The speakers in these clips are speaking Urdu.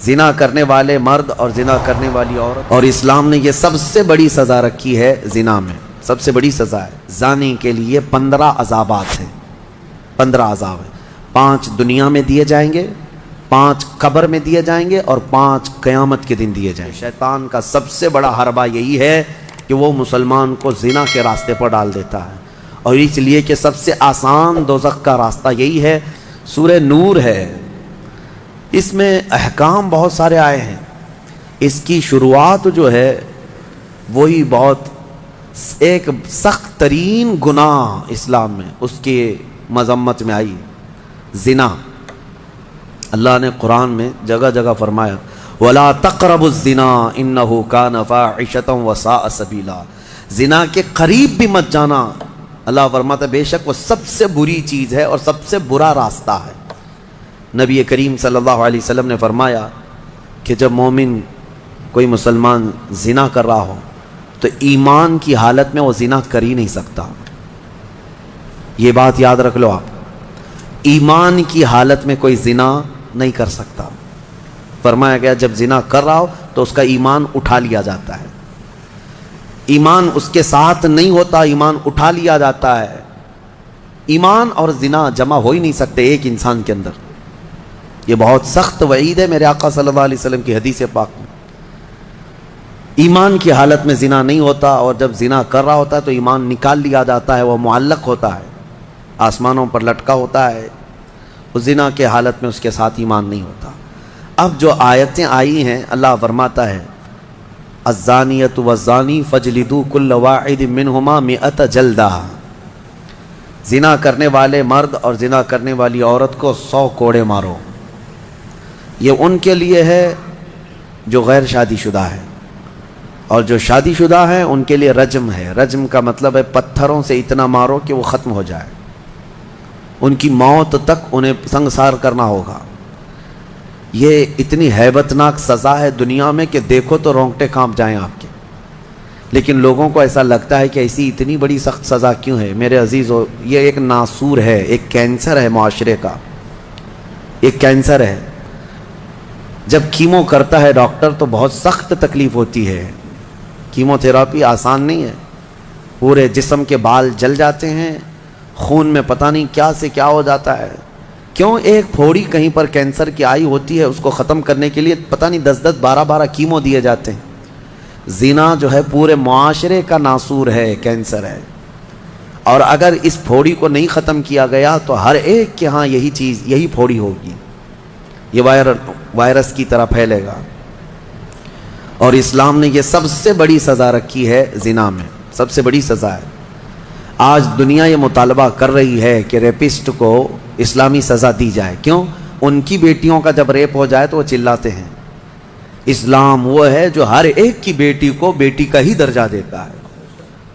زنا کرنے والے مرد اور زنا کرنے والی عورت، اور اسلام نے یہ سب سے بڑی سزا رکھی ہے زنا میں، سب سے بڑی سزا ہے زانی کے لیے 15 عذابات ہیں، 15 عذاب ہیں، 5 دنیا میں دیے جائیں گے، 5 قبر میں دیے جائیں گے، اور 5 قیامت کے دن دیے جائیں گے۔ شیطان کا سب سے بڑا حربہ یہی ہے کہ وہ مسلمان کو زنا کے راستے پر ڈال دیتا ہے، اور اس لیے کہ سب سے آسان دوزخ کا راستہ یہی ہے۔ سورہ نور ہے، اس میں احکام بہت سارے آئے ہیں، اس کی شروعات جو ہے وہی بہت ایک سخت ترین گناہ اسلام میں اس کی مذمت میں آئی، زنا۔ اللہ نے قرآن میں جگہ جگہ فرمایا وَلَا تَقْرَبُوا الزِّنَا إِنَّهُ كَانَ فَاحِشَةً وَسَاءَ سَبِيلًا، زنا کے قریب بھی مت جانا۔ اللہ فرماتا ہے بے شک وہ سب سے بری چیز ہے اور سب سے برا راستہ ہے۔ نبی کریم صلی اللہ علیہ وسلم نے فرمایا کہ جب مومن کوئی مسلمان زنا کر رہا ہو تو ایمان کی حالت میں وہ زنا کر ہی نہیں سکتا۔ یہ بات یاد رکھ لو آپ، ایمان کی حالت میں کوئی زنا نہیں کر سکتا۔ فرمایا گیا جب زنا کر رہا ہو تو اس کا ایمان اٹھا لیا جاتا ہے، ایمان اس کے ساتھ نہیں ہوتا، ایمان اٹھا لیا جاتا ہے۔ ایمان اور زنا جمع ہو ہی نہیں سکتے ایک انسان کے اندر۔ یہ بہت سخت وعید ہے میرے آقا صلی اللہ علیہ وسلم کی حدیث پاک میں۔ ایمان کی حالت میں زنا نہیں ہوتا، اور جب زنا کر رہا ہوتا ہے تو ایمان نکال لیا جاتا ہے، وہ معلق ہوتا ہے، آسمانوں پر لٹکا ہوتا ہے، اس زنا کے حالت میں اس کے ساتھ ایمان نہیں ہوتا۔ اب جو آیتیں آئی ہیں اللہ فرماتا ہے الزانیۃ والزانی فاجلدوا کل واحد منہما 100 جلدہ، زنا کرنے والے مرد اور زنا کرنے والی عورت کو 100 کوڑے مارو۔ یہ ان کے لیے ہے جو غیر شادی شدہ ہے، اور جو شادی شدہ ہیں ان کے لیے رجم ہے۔ رجم کا مطلب ہے پتھروں سے اتنا مارو کہ وہ ختم ہو جائے، ان کی موت تک انہیں سنگسار کرنا ہوگا۔ یہ اتنی ہیبت ناک سزا ہے دنیا میں کہ دیکھو تو رونگٹے کانپ جائیں آپ کے، لیکن لوگوں کو ایسا لگتا ہے کہ ایسی اتنی بڑی سخت سزا کیوں ہے؟ میرے عزیزو، یہ ایک ناسور ہے، ایک کینسر ہے معاشرے کا، ایک کینسر ہے۔ جب کیمو کرتا ہے ڈاکٹر تو بہت سخت تکلیف ہوتی ہے، کیمو تھراپی آسان نہیں ہے، پورے جسم کے بال جل جاتے ہیں، خون میں پتہ نہیں کیا سے کیا ہو جاتا ہے۔ کیوں؟ ایک پھوڑی کہیں پر کینسر کی آئی ہوتی ہے، اس کو ختم کرنے کے لیے پتہ نہیں 10 12 کیمو دیے جاتے ہیں۔ زنا جو ہے پورے معاشرے کا ناسور ہے، کینسر ہے، اور اگر اس پھوڑی کو نہیں ختم کیا گیا تو ہر ایک کے ہاں یہی چیز، یہی پھوڑی ہوگی، یہ وائرس کی طرح پھیلے گا۔ اور اسلام نے یہ سب سے بڑی سزا رکھی ہے زنا میں، سب سے بڑی سزا ہے۔ آج دنیا یہ مطالبہ کر رہی ہے کہ ریپسٹ کو اسلامی سزا دی جائے۔ کیوں؟ ان کی بیٹیوں کا جب ریپ ہو جائے تو وہ چلاتے ہیں۔ اسلام وہ ہے جو ہر ایک کی بیٹی کو بیٹی کا ہی درجہ دیتا ہے،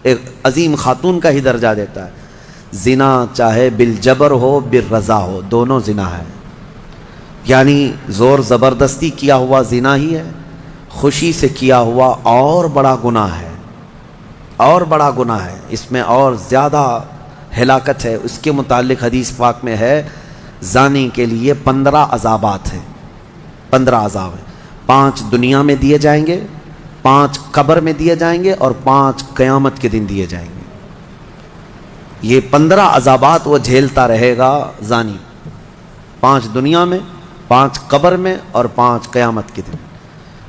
ایک عظیم خاتون کا ہی درجہ دیتا ہے۔ زنا چاہے بالجبر ہو بالرضا ہو، دونوں زنا ہے، یعنی زور زبردستی کیا ہوا زنا ہی ہے، خوشی سے کیا ہوا اور بڑا گناہ ہے، اور بڑا گناہ ہے، اس میں اور زیادہ ہلاکت ہے۔ اس کے متعلق حدیث پاک میں ہے زانی کے لیے 15 عذابات ہیں، 15 عذاب ہیں، 5 دنیا میں دیے جائیں گے، 5 قبر میں دیے جائیں گے، اور 5 قیامت کے دن دیے جائیں گے۔ یہ 15 عذابات وہ جھیلتا رہے گا زانی، 5 دنیا میں، 5 قبر میں، اور 5 قیامت کے دن۔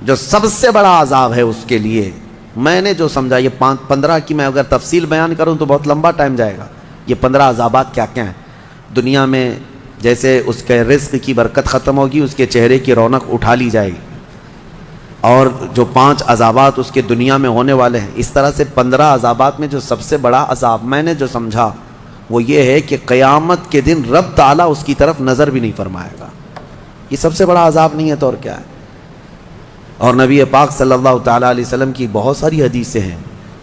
جو سب سے بڑا عذاب ہے اس کے لیے، میں نے جو سمجھا، یہ 15 کی میں اگر تفصیل بیان کروں تو بہت لمبا ٹائم جائے گا۔ یہ 15 عذابات کیا کیا ہیں؟ دنیا میں جیسے اس کے رزق کی برکت ختم ہوگی، اس کے چہرے کی رونق اٹھا لی جائے گی، اور جو 5 عذابات اس کے دنیا میں ہونے والے ہیں، اس طرح سے 15 عذابات میں جو سب سے بڑا عذاب میں نے جو سمجھا وہ یہ ہے کہ قیامت کے دن رب تعالیٰ اس کی طرف نظر بھی نہیں فرمائے گا۔ یہ سب سے بڑا عذاب نہیں ہے تو اور کیا ہے؟ اور نبی پاک صلی اللہ تعالیٰ علیہ وسلم کی بہت ساری حدیثیں ہیں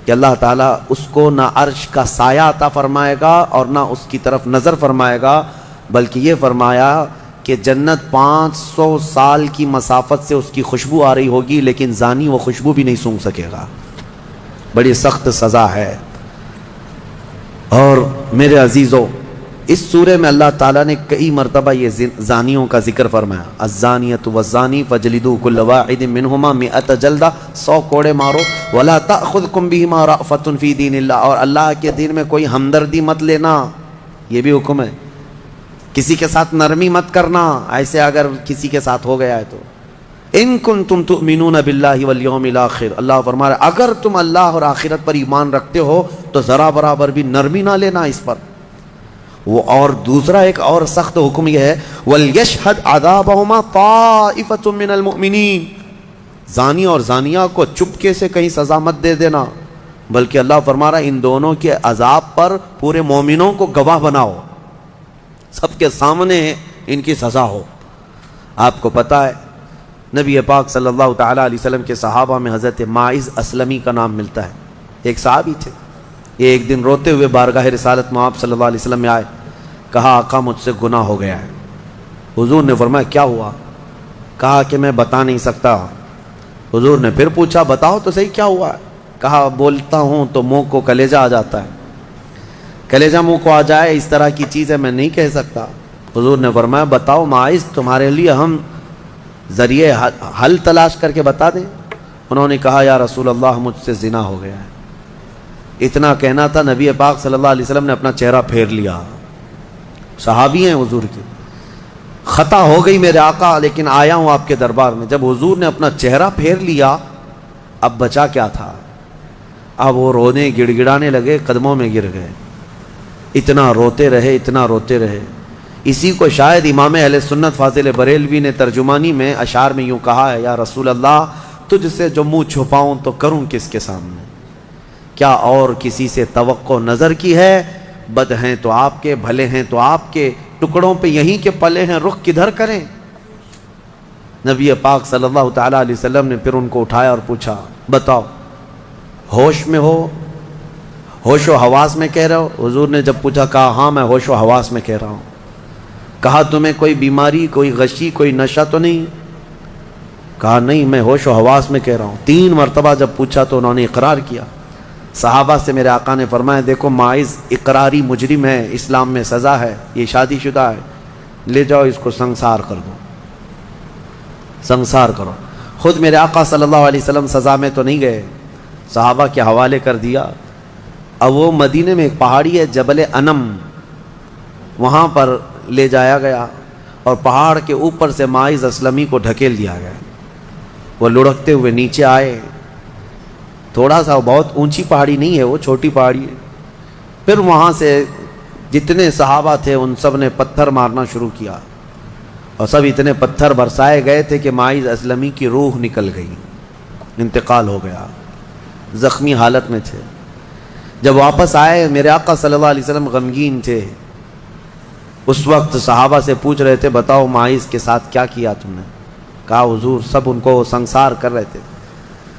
کہ اللہ تعالیٰ اس کو نہ عرش کا سایہ عطا فرمائے گا اور نہ اس کی طرف نظر فرمائے گا، بلکہ یہ فرمایا کہ جنت 500 سال کی مسافت سے اس کی خوشبو آ رہی ہوگی، لیکن زانی وہ خوشبو بھی نہیں سونگھ سکے گا۔ بڑی سخت سزا ہے۔ اور میرے عزیزو، اس سورہ میں اللہ تعالیٰ نے کئی مرتبہ یہ زانیوں کا ذکر فرمایا، الزانیۃ والزانی فجلدوا کل واحد منہما 100 جلدہ، 100 کوڑے مارو، ولا تأخذکم بہما رأفۃ فی دین اللہ، اور اللہ کے دین میں کوئی ہمدردی مت لینا، یہ بھی حکم ہے، کسی کے ساتھ نرمی مت کرنا، ایسے اگر کسی کے ساتھ ہو گیا ہے تو ان کنتم تؤمنون باللہ والیوم الآخر، اللہ فرما رہا ہے اگر تم اللہ اور آخرت پر ایمان رکھتے ہو تو ذرا برابر بھی نرمی نہ لینا اس پر۔ وہ اور دوسرا ایک اور سخت حکم یہ ہے وَلْيَشْهَدْ عَذَابَهُمَا طَائِفَةٌ مِّنَ الْمُؤْمِنِينَ، زانی اور زانیہ کو چپکے سے کہیں سزا مت دے دینا، بلکہ اللہ فرما رہا ہے ان دونوں کے عذاب پر پورے مومنوں کو گواہ بناؤ، سب کے سامنے ان کی سزا ہو۔ آپ کو پتہ ہے نبی پاک صلی اللہ تعالیٰ علیہ وسلم کے صحابہ میں حضرت ماعز اسلمی کا نام ملتا ہے، ایک صحابی تھے، یہ ایک دن روتے ہوئے بارگاہ رسالت میں آپ صلی اللہ علیہ وسلم میں آئے، کہا آقا مجھ سے گناہ ہو گیا ہے۔ حضور نے فرمایا کیا ہوا؟ کہا کہ میں بتا نہیں سکتا۔ حضور نے پھر پوچھا بتاؤ تو صحیح کیا ہوا ہے؟ کہا بولتا ہوں تو منہ کو کلیجہ آ جاتا ہے، کلیجہ منہ کو آ جائے اس طرح کی چیزیں میں نہیں کہہ سکتا۔ حضور نے فرمایا بتاؤ ماعز تمہارے لیے ہم ذریعے حل تلاش کر کے بتا دیں؟ انہوں نے کہا یا رسول اللہ مجھ سے زنا ہو گیا ہے۔ اتنا کہنا تھا نبی پاک صلی اللہ علیہ وسلم نے اپنا چہرہ پھیر لیا، صحابی ہیں حضور کے، خطا ہو گئی میرے آقا لیکن آیا ہوں آپ کے دربار میں۔ جب حضور نے اپنا چہرہ پھیر لیا اب بچا کیا تھا؟ اب وہ رونے گڑ گڑانے لگے، قدموں میں گر گئے، اتنا روتے رہے اتنا روتے رہے۔ اسی کو شاید امام اہل سنت فاضل بریلوی نے ترجمانی میں اشعار میں یوں کہا ہے، یا رسول اللہ تجھ سے جو منہ چھپاؤں تو کروں کس کے سامنے، کیا اور کسی سے توقع نظر کی ہے؟ بد ہیں تو آپ کے، بھلے ہیں تو آپ کے، ٹکڑوں پہ یہیں کے پلے ہیں، رخ کدھر کریں؟ نبی پاک صلی اللہ تعالیٰ علیہ وسلم نے پھر ان کو اٹھایا اور پوچھا بتاؤ ہوش میں ہو، ہوش و حواس میں کہہ رہے ہو؟ حضور نے جب پوچھا کہا ہاں میں ہوش و حواس میں کہہ رہا ہوں۔ کہا تمہیں کوئی بیماری، کوئی غشی، کوئی نشہ تو نہیں؟ کہا نہیں میں ہوش و حواس میں کہہ رہا ہوں۔ 3 مرتبہ جب پوچھا تو انہوں نے اقرار کیا۔ صحابہ سے میرے آقا نے فرمایا دیکھو ماعز اقراری مجرم ہے، اسلام میں سزا ہے، یہ شادی شدہ ہے، لے جاؤ اس کو سنسار کر دو، سنسار کرو۔ خود میرے آقا صلی اللہ علیہ وسلم سزا میں تو نہیں گئے، صحابہ کے حوالے کر دیا۔ اب وہ مدینے میں ایک پہاڑی ہے جبل انم، وہاں پر لے جایا گیا اور پہاڑ کے اوپر سے ماعز اسلمی کو ڈھکیل دیا گیا۔ وہ لڑکتے ہوئے نیچے آئے، تھوڑا سا بہت اونچی پہاڑی نہیں ہے، وہ چھوٹی پہاڑی ہے۔ پھر وہاں سے جتنے صحابہ تھے ان سب نے پتھر مارنا شروع کیا، اور سب اتنے پتھر برسائے گئے تھے کہ ماعز اسلمی کی روح نکل گئی، انتقال ہو گیا، زخمی حالت میں تھے۔ جب واپس آئے میرے آقا صلی اللہ علیہ وسلم غمگین تھے۔ اس وقت صحابہ سے پوچھ رہے تھے بتاؤ ماعز کے ساتھ کیا کیا تم نے؟ کہا حضور سب ان کو سنسار کر رہے تھے۔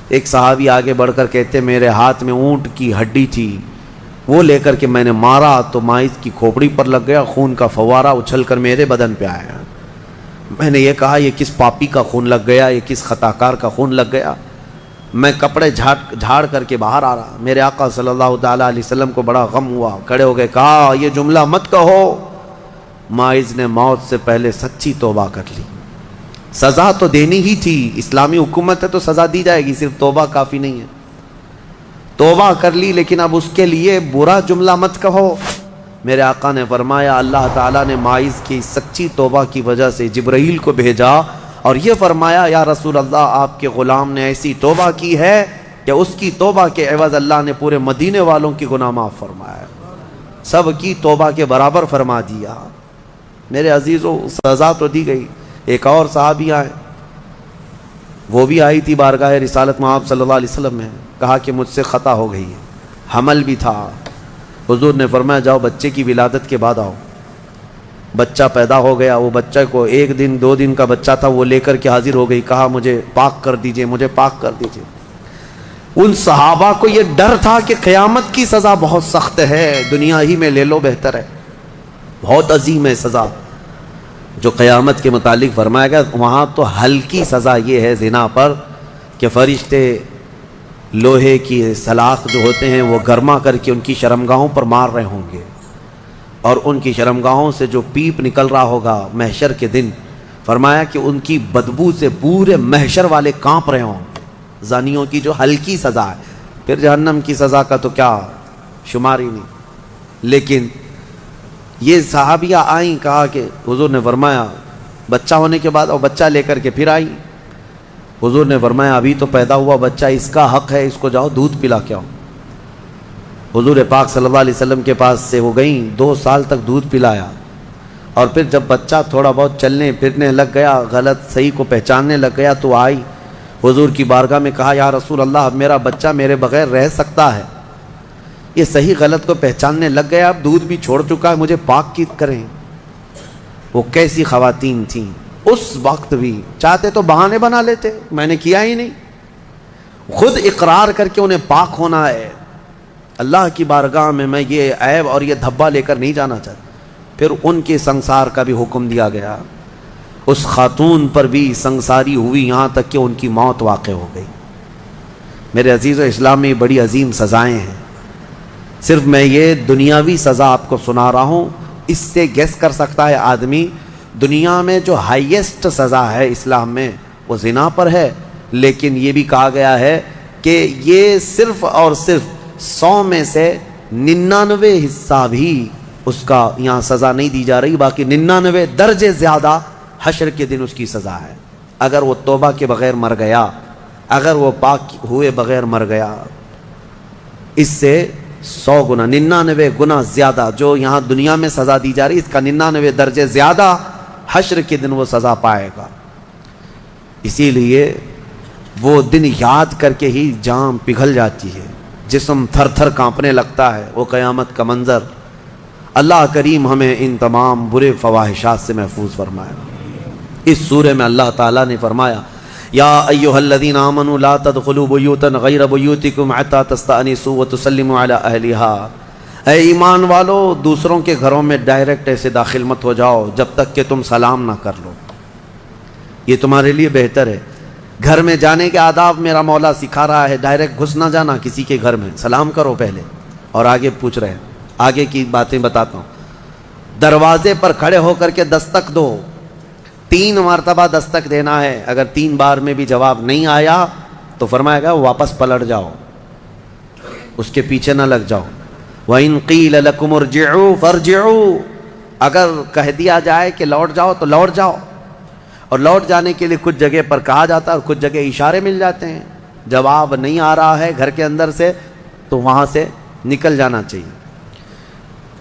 ایک صحابی آگے بڑھ کر کہتے میرے ہاتھ میں اونٹ کی ہڈی تھی، وہ لے کر کے میں نے مارا تو ماعز کی کھوپڑی پر لگ گیا، خون کا فوارہ اچھل کر میرے بدن پہ آیا۔ میں نے یہ کہا یہ کس پاپی کا خون لگ گیا، یہ کس خطاکار کا خون لگ گیا؟ میں کپڑے جھاڑ کر کے باہر آ رہا، میرے آقا صلی اللہ تعالیٰ علیہ وسلم کو بڑا غم ہوا، کھڑے ہو گئے، کہا یہ جملہ مت کہو، ماعز نے موت سے پہلے سچی توبہ کر لی۔ سزا تو دینی ہی تھی، اسلامی حکومت ہے تو سزا دی جائے گی، صرف توبہ کافی نہیں ہے۔ توبہ کر لی لیکن اب اس کے لیے برا جملہ مت کہو۔ میرے آقا نے فرمایا اللہ تعالیٰ نے ماعز کی سچی توبہ کی وجہ سے جبرائیل کو بھیجا اور یہ فرمایا یا رسول اللہ آپ کے غلام نے ایسی توبہ کی ہے کہ اس کی توبہ کے عوض اللہ نے پورے مدینے والوں کی گناہ معاف فرمایا، سب کی توبہ کے برابر فرما دیا۔ میرے عزیزو سزا تو دی گئی۔ ایک اور صحابی آئے، وہ بھی آئی تھی بارگاہ رسالت میں آپ صلی اللہ علیہ وسلم میں، کہا کہ مجھ سے خطا ہو گئی ہے، حمل بھی تھا۔ حضور نے فرمایا جاؤ بچے کی ولادت کے بعد آؤ۔ بچہ پیدا ہو گیا، وہ بچہ کو 1 دن 2 دن کا بچہ تھا، وہ لے کر کے حاضر ہو گئی، کہا مجھے پاک کر دیجئے، مجھے پاک کر دیجئے۔ ان صحابہ کو یہ ڈر تھا کہ قیامت کی سزا بہت سخت ہے، دنیا ہی میں لے لو بہتر ہے، بہت عظیم ہے سزا جو قیامت کے متعلق فرمایا گیا۔ وہاں تو ہلکی سزا یہ ہے زنا پر کہ فرشتے لوہے کی سلاخ جو ہوتے ہیں وہ گرما کر کے ان کی شرمگاہوں پر مار رہے ہوں گے، اور ان کی شرمگاہوں سے جو پیپ نکل رہا ہوگا محشر کے دن، فرمایا کہ ان کی بدبو سے پورے محشر والے کانپ رہے ہوں گے۔ زانیوں کی جو ہلکی سزا ہے، پھر جہنم کی سزا کا تو کیا شمار ہی نہیں۔ لیکن یہ صحابیہ آئیں، کہا کہ حضور نے فرمایا بچہ ہونے کے بعد، اور بچہ لے کر کے پھر آئی، حضور نے فرمایا ابھی تو پیدا ہوا بچہ، اس کا حق ہے، اس کو جاؤ دودھ پلا کے آؤ۔ حضور پاک صلی اللہ علیہ وسلم کے پاس سے وہ گئیں، 2 سال تک دودھ پلایا، اور پھر جب بچہ تھوڑا بہت چلنے پھرنے لگ گیا، غلط صحیح کو پہچاننے لگ گیا، تو آئی حضور کی بارگاہ میں، کہا یا رسول اللہ اب میرا بچہ میرے بغیر رہ سکتا ہے؟ یہ صحیح غلط کو پہچاننے لگ گیا، اب دودھ بھی چھوڑ چکا ہے، مجھے پاک کی کریں۔ وہ کیسی خواتین تھیں اس وقت بھی، چاہتے تو بہانے بنا لیتے، میں نے کیا ہی نہیں، خود اقرار کر کے انہیں پاک ہونا ہے۔ اللہ کی بارگاہ میں یہ عیب اور یہ دھبا لے کر نہیں جانا چاہتا۔ پھر ان کے سنسار کا بھی حکم دیا گیا، اس خاتون پر بھی سنساری ہوئی، یہاں تک کہ ان کی موت واقع ہو گئی۔ میرے عزیز و اسلام میں بڑی عظیم سزائیں ہیں، صرف میں یہ دنیاوی سزا آپ کو سنا رہا ہوں، اس سے گیس کر سکتا ہے آدمی دنیا میں جو ہائیسٹ سزا ہے اسلام میں وہ زنا پر ہے، لیکن یہ بھی کہا گیا ہے کہ یہ صرف اور صرف 100 میں سے 99 حصہ بھی اس کا یہاں سزا نہیں دی جا رہی، باقی 99 درجے زیادہ حشر کے دن اس کی سزا ہے۔ اگر وہ توبہ کے بغیر مر گیا، اگر وہ پاک ہوئے بغیر مر گیا، اس سے 100 گنا 99 گنا زیادہ جو یہاں دنیا میں سزا دی جا رہی، اس کا 99 درجے زیادہ حشر کے دن وہ سزا پائے گا۔ اسی لیے وہ دن یاد کر کے ہی جان پگھل جاتی ہے، جسم تھر تھر کانپنے لگتا ہے، وہ قیامت کا منظر۔ اللہ کریم ہمیں ان تمام برے فواحشات سے محفوظ فرمائے۔ اس سورہ میں اللہ تعالیٰ نے فرمایا یا ایھا الذین آمنوا لا تدخلوا بیوتا غیر بیوتکم حتی تستأنسوا وتسلموا علی اہلہا، اے ایمان والو دوسروں کے گھروں میں ڈائریکٹ ایسے داخل مت ہو جاؤ جب تک کہ تم سلام نہ کر لو، یہ تمہارے لیے بہتر ہے۔ گھر میں جانے کے آداب میرا مولا سکھا رہا ہے، ڈائریکٹ گھس نہ جانا کسی کے گھر میں، سلام کرو پہلے، اور آگے پوچھ رہے ہیں، آگے کی باتیں بتاتا ہوں۔ دروازے پر کھڑے ہو کر کے دستک دو، 3 مرتبہ دستک دینا ہے، اگر 3 بار میں بھی جواب نہیں آیا تو فرمایا گا واپس پلٹ جاؤ، اس کے پیچھے نہ لگ جاؤ۔ وَإِن قِيلَ لَكُمُ ارْجِعُوا فَارْجِعُوا، اگر کہہ دیا جائے کہ لوٹ جاؤ تو لوٹ جاؤ، اور لوٹ جانے کے لیے کچھ جگہ پر کہا جاتا ہے اور کچھ جگہ اشارے مل جاتے ہیں۔ جواب نہیں آ رہا ہے گھر کے اندر سے تو وہاں سے نکل جانا چاہیے۔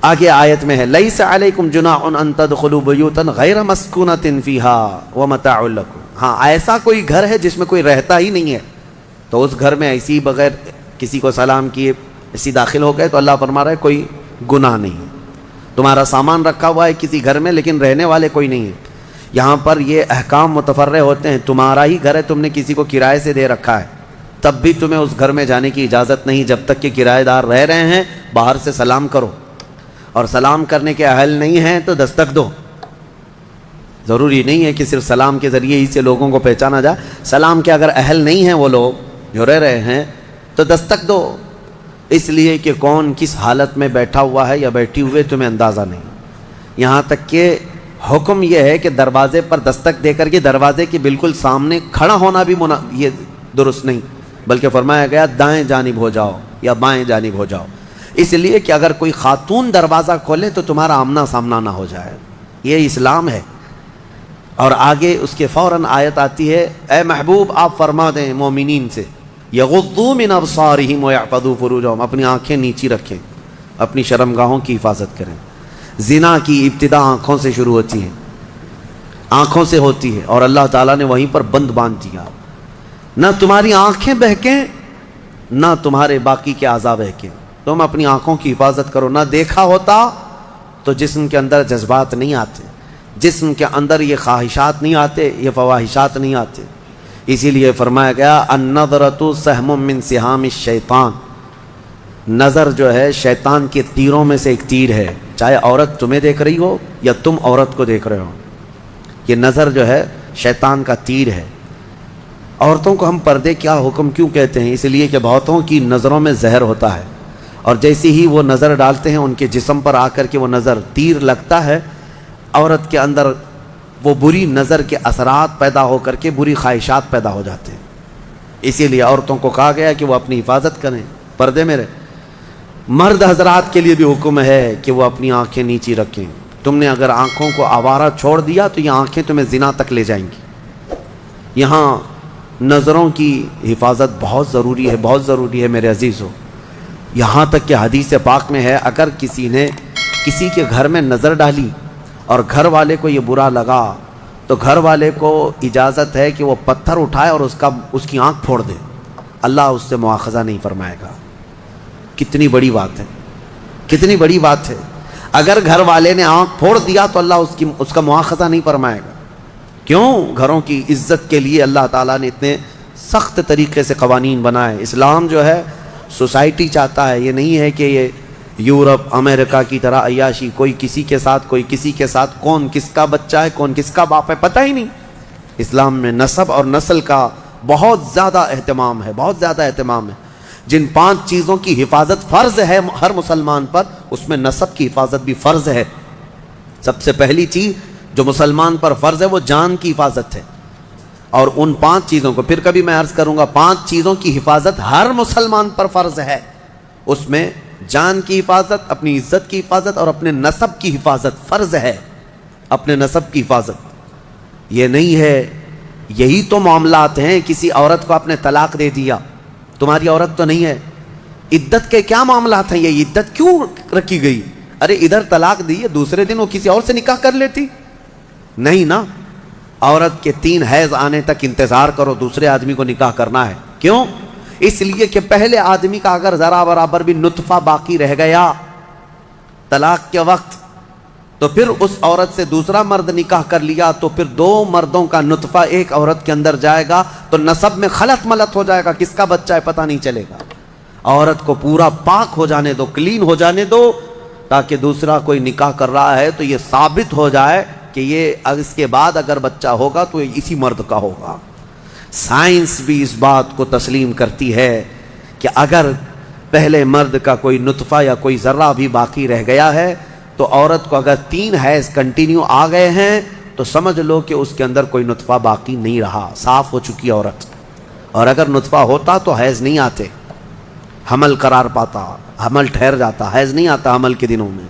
آگے آیت میں ہے لَيْسَ عَلَيْكُمْ جُنَاحٌ أَن تَدْخُلُوا بُيُوتًا غَيْرَ مَسْكُونَةٍ فِيهَا وَمَتَاعٌ لَكُمْ، ہاں ایسا کوئی گھر ہے جس میں کوئی رہتا ہی نہیں ہے تو اس گھر میں ایسی بغیر کسی کو سلام کیے ایسی داخل ہو گئے تو اللہ فرما رہا ہے کوئی گناہ نہیں ہے۔ تمہارا سامان رکھا ہوا ہے کسی گھر میں لیکن رہنے والے کوئی نہیں ہے، یہاں پر یہ احکام متفرع ہوتے ہیں۔ تمہارا ہی گھر ہے، تم نے کسی کو کرائے سے دے رکھا ہے، تب بھی تمہیں اس گھر میں جانے کی اجازت نہیں جب تک کہ کرایہ دار رہ رہے ہیں۔ باہر سے سلام کرو، اور سلام کرنے کے اہل نہیں ہیں تو دستک دو۔ ضروری نہیں ہے کہ صرف سلام کے ذریعے ہی سے لوگوں کو پہچانا جائے، سلام کے اگر اہل نہیں ہیں وہ لوگ جو رہ رہے ہیں تو دستک دو، اس لیے کہ کون کس حالت میں بیٹھا ہوا ہے یا بیٹھی ہوئے تمہیں اندازہ نہیں۔ یہاں تک کہ حکم یہ ہے کہ دروازے پر دستک دے کر کے دروازے کے بالکل سامنے کھڑا ہونا بھی یہ درست نہیں، بلکہ فرمایا گیا دائیں جانب ہو جاؤ یا بائیں جانب ہو جاؤ، اس لیے کہ اگر کوئی خاتون دروازہ کھولے تو تمہارا آمنا سامنا نہ ہو جائے۔ یہ اسلام ہے۔ اور آگے اس کے فوراً آیت آتی ہے اے محبوب آپ فرما دیں مومنین سے یغضوا من ابصارہم ویحفظوا فروجہم، اپنی آنکھیں نیچی رکھیں، اپنی شرمگاہوں کی حفاظت کریں۔ زنا کی ابتدا آنکھوں سے شروع ہوتی ہے، آنکھوں سے ہوتی ہے، اور اللہ تعالیٰ نے وہیں پر بند باندھ دیا۔ نہ تمہاری آنکھیں بہکیں نہ تمہارے باقی کے اعضاء بہکیں، تم اپنی آنکھوں کی حفاظت کرو۔ نہ دیکھا ہوتا تو جسم کے اندر جذبات نہیں آتے، جسم کے اندر یہ خواہشات نہیں آتے، یہ فواہشات نہیں آتے۔ اسی لیے فرمایا گیا النظرۃ سہم من سہام الشیطان، نظر جو ہے شیطان کے تیروں میں سے ایک تیر ہے، چاہے عورت تمہیں دیکھ رہی ہو یا تم عورت کو دیکھ رہے ہو، یہ نظر جو ہے شیطان کا تیر ہے۔ عورتوں کو ہم پردے کیا حکم کیوں کہتے ہیں؟ اس لیے کہ بہتوں کی نظروں میں زہر ہوتا ہے، اور جیسے ہی وہ نظر ڈالتے ہیں ان کے جسم پر آ کر کے وہ نظر تیر لگتا ہے، عورت کے اندر وہ بری نظر کے اثرات پیدا ہو کر کے بری خواہشات پیدا ہو جاتے ہیں۔ اسی لیے عورتوں کو کہا گیا کہ وہ اپنی حفاظت کریں، پردے میں رہیں۔ مرد حضرات کے لیے بھی حکم ہے کہ وہ اپنی آنکھیں نیچی رکھیں۔ تم نے اگر آنکھوں کو آوارہ چھوڑ دیا تو یہ آنکھیں تمہیں زنا تک لے جائیں گی۔ یہاں نظروں کی حفاظت بہت ضروری ہے، بہت ضروری ہے میرے عزیزو۔ یہاں تک کہ حدیث پاک میں ہے اگر کسی نے کسی کے گھر میں نظر ڈالی اور گھر والے کو یہ برا لگا تو گھر والے کو اجازت ہے کہ وہ پتھر اٹھائے اور اس کی آنکھ پھوڑ دے، اللہ اس سے مواخذہ نہیں فرمائے گا۔ کتنی بڑی بات ہے، کتنی بڑی بات ہے۔ اگر گھر والے نے آنکھ پھوڑ دیا تو اللہ اس کا مواخذہ نہیں فرمائے گا۔ کیوں؟ گھروں کی عزت کے لیے اللہ تعالیٰ نے اتنے سخت طریقے سے قوانین بنائے۔ اسلام جو ہے سوسائٹی چاہتا ہے، یہ نہیں ہے کہ یہ یورپ امریکہ کی طرح عیاشی، کوئی کسی کے ساتھ کوئی کسی کے ساتھ، کون کس کا بچہ ہے کون کس کا باپ ہے پتہ ہی نہیں۔ اسلام میں نسب اور نسل کا بہت زیادہ اہتمام ہے، بہت زیادہ اہتمام ہے۔ جن 5 چیزوں کی حفاظت فرض ہے ہر مسلمان پر، اس میں نسب کی حفاظت بھی فرض ہے۔ سب سے پہلی چیز جو مسلمان پر فرض ہے وہ جان کی حفاظت ہے، اور ان 5 چیزوں کو پھر کبھی میں عرض کروں گا، 5 چیزوں کی حفاظت ہر مسلمان پر فرض ہے۔ اس میں جان کی حفاظت، اپنی عزت کی حفاظت اور اپنے نسب کی حفاظت فرض ہے۔ اپنے نسب کی حفاظت یہ نہیں ہے، یہی تو معاملات ہیں۔ کسی عورت کو آپ نے طلاق دے دیا، تمہاری عورت تو نہیں ہے، عدت کے کیا معاملات ہیں؟ یہ عدت کیوں رکھی گئی؟ ارے ادھر طلاق دی ہے، دوسرے دن وہ کسی اور سے نکاح کر لیتی؟ نہیں نا، عورت کے 3 حیض آنے تک انتظار کرو، دوسرے آدمی کو نکاح کرنا ہے۔ کیوں؟ اس لیے کہ پہلے آدمی کا اگر ذرا برابر بھی نطفہ باقی رہ گیا طلاق کے وقت تو پھر اس عورت سے دوسرا مرد نکاح کر لیا تو پھر 2 مردوں کا نطفہ ایک عورت کے اندر جائے گا تو نسب میں خلط ملط ہو جائے گا، کس کا بچہ ہے پتہ نہیں چلے گا۔ عورت کو پورا پاک ہو جانے دو، کلین ہو جانے دو، تاکہ دوسرا کوئی نکاح کر رہا ہے تو یہ ثابت ہو جائے کہ یہ اس کے بعد اگر بچہ ہوگا تو یہ اسی مرد کا ہوگا۔ سائنس بھی اس بات کو تسلیم کرتی ہے کہ اگر پہلے مرد کا کوئی نطفہ یا کوئی ذرہ بھی باقی رہ گیا ہے تو عورت کو اگر 3 حیض کنٹینیو آ گئے ہیں تو سمجھ لو کہ اس کے اندر کوئی نطفہ باقی نہیں رہا، صاف ہو چکی عورت۔ اور اگر نطفہ ہوتا تو حیض نہیں آتے، حمل قرار پاتا، حمل ٹھہر جاتا، حیض نہیں آتا حمل کے دنوں میں۔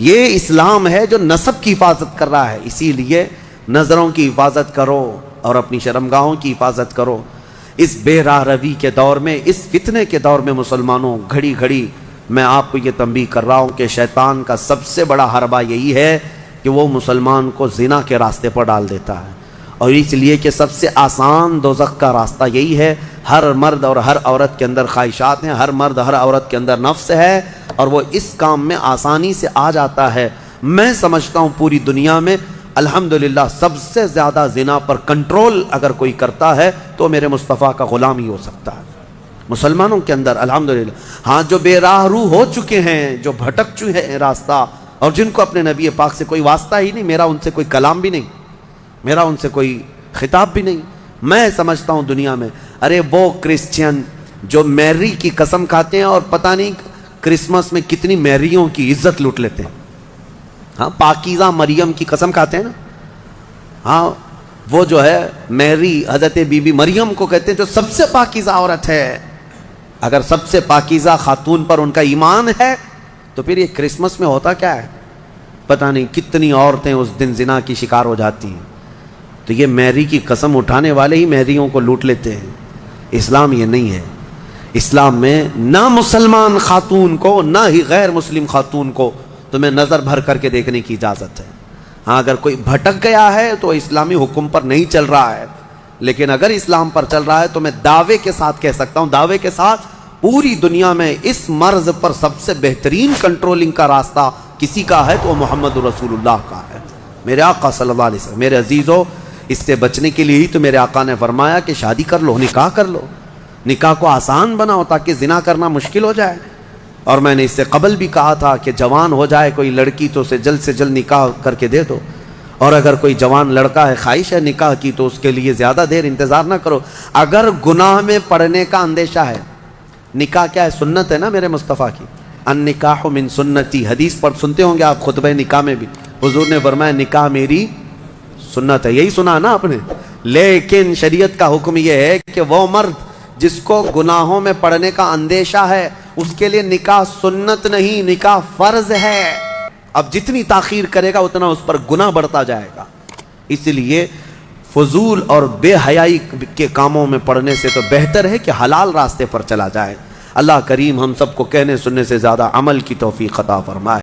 یہ اسلام ہے جو نسب کی حفاظت کر رہا ہے۔ اسی لیے نظروں کی حفاظت کرو اور اپنی شرمگاہوں کی حفاظت کرو۔ اس بے راہ روی کے دور میں، اس فتنے کے دور میں مسلمانوں، گھڑی گھڑی میں آپ کو یہ تنبیہ کر رہا ہوں کہ شیطان کا سب سے بڑا حربہ یہی ہے کہ وہ مسلمان کو زنا کے راستے پر ڈال دیتا ہے، اور اس لیے کہ سب سے آسان دوزخ کا راستہ یہی ہے۔ ہر مرد اور ہر عورت کے اندر خواہشات ہیں، ہر مرد ہر عورت کے اندر نفس ہے، اور وہ اس کام میں آسانی سے آ جاتا ہے۔ میں سمجھتا ہوں پوری دنیا میں الحمدللہ سب سے زیادہ زنا پر کنٹرول اگر کوئی کرتا ہے تو میرے مصطفیٰ کا غلام ہی ہو سکتا ہے مسلمانوں کے اندر، الحمدللہ۔ ہاں، جو بے راہ رو ہو چکے ہیں، جو بھٹک چکے ہیں راستہ، اور جن کو اپنے نبی پاک سے کوئی واسطہ ہی نہیں، میرا ان سے کوئی کلام بھی نہیں، میرا ان سے کوئی خطاب بھی نہیں، میں سمجھتا ہوں دنیا میں، ارے وہ کرسچین جو میری کی قسم کھاتے ہیں اور پتہ نہیں کرسمس میں کتنی میریوں کی عزت لوٹ لیتے ہیں، ہاں، پاکیزہ مریم کی قسم کھاتے ہیں نا، ہاں، وہ جو ہے میری حضرت بی بی مریم کو کہتے ہیں جو سب سے پاکیزہ عورت ہے۔ اگر سب سے پاکیزہ خاتون پر ان کا ایمان ہے تو پھر یہ کرسمس میں ہوتا کیا ہے؟ پتہ نہیں کتنی عورتیں اس دن زنا کی شکار ہو جاتی ہیں۔ تو یہ میری کی قسم اٹھانے والے ہی میریوں کو لوٹ لیتے ہیں۔ اسلام یہ نہیں ہے۔ اسلام میں نہ مسلمان خاتون کو نہ ہی غیر مسلم خاتون کو تمہیں نظر بھر کر کے دیکھنے کی اجازت ہے۔ ہاں، اگر کوئی بھٹک گیا ہے تو اسلامی حکم پر نہیں چل رہا ہے، لیکن اگر اسلام پر چل رہا ہے تو میں دعوے کے ساتھ کہہ سکتا ہوں، دعوے کے ساتھ، پوری دنیا میں اس مرض پر سب سے بہترین کنٹرولنگ کا راستہ کسی کا ہے تو وہ محمد رسول اللہ کا ہے، میرے آقا صلی اللہ علیہ وسلم۔ میرے عزیزو، اس سے بچنے کے لیے ہی تو میرے آقا نے فرمایا کہ شادی کر لو، نکاح کر لو، نکاح کو آسان بناؤ تاکہ زنا کرنا مشکل ہو جائے۔ اور میں نے اس سے قبل بھی کہا تھا کہ جوان ہو جائے کوئی لڑکی تو اسے جلد سے جلد نکاح کر کے دے دو، اور اگر کوئی جوان لڑکا ہے خواہش ہے نکاح کی تو اس کے لیے زیادہ دیر انتظار نہ کرو۔ اگر گناہ میں پڑنے کا اندیشہ ہے، نکاح کیا ہے؟ سنت ہے نا میرے مصطفیٰ کی. النکاح من سنتی، حدیث پر سنتے ہوں گے آپ خطبہ نکاح میں بھی، حضور نے فرمایا نکاح میری سنت ہے. یہی سنا نا آپ نے. لیکن شریعت کا حکم یہ ہے کہ وہ مرد جس کو گناہوں میں پڑنے کا اندیشہ ہے اس کے لیے نکاح سنت نہیں، نکاح فرض ہے. اب جتنی تاخیر کرے گا اتنا اس پر گناہ بڑھتا جائے گا. اس لیے فضول اور بے حیائی کے کاموں میں پڑنے سے تو بہتر ہے کہ حلال راستے پر چلا جائے. اللہ کریم ہم سب کو کہنے سننے سے زیادہ عمل کی توفیق عطا فرمائے.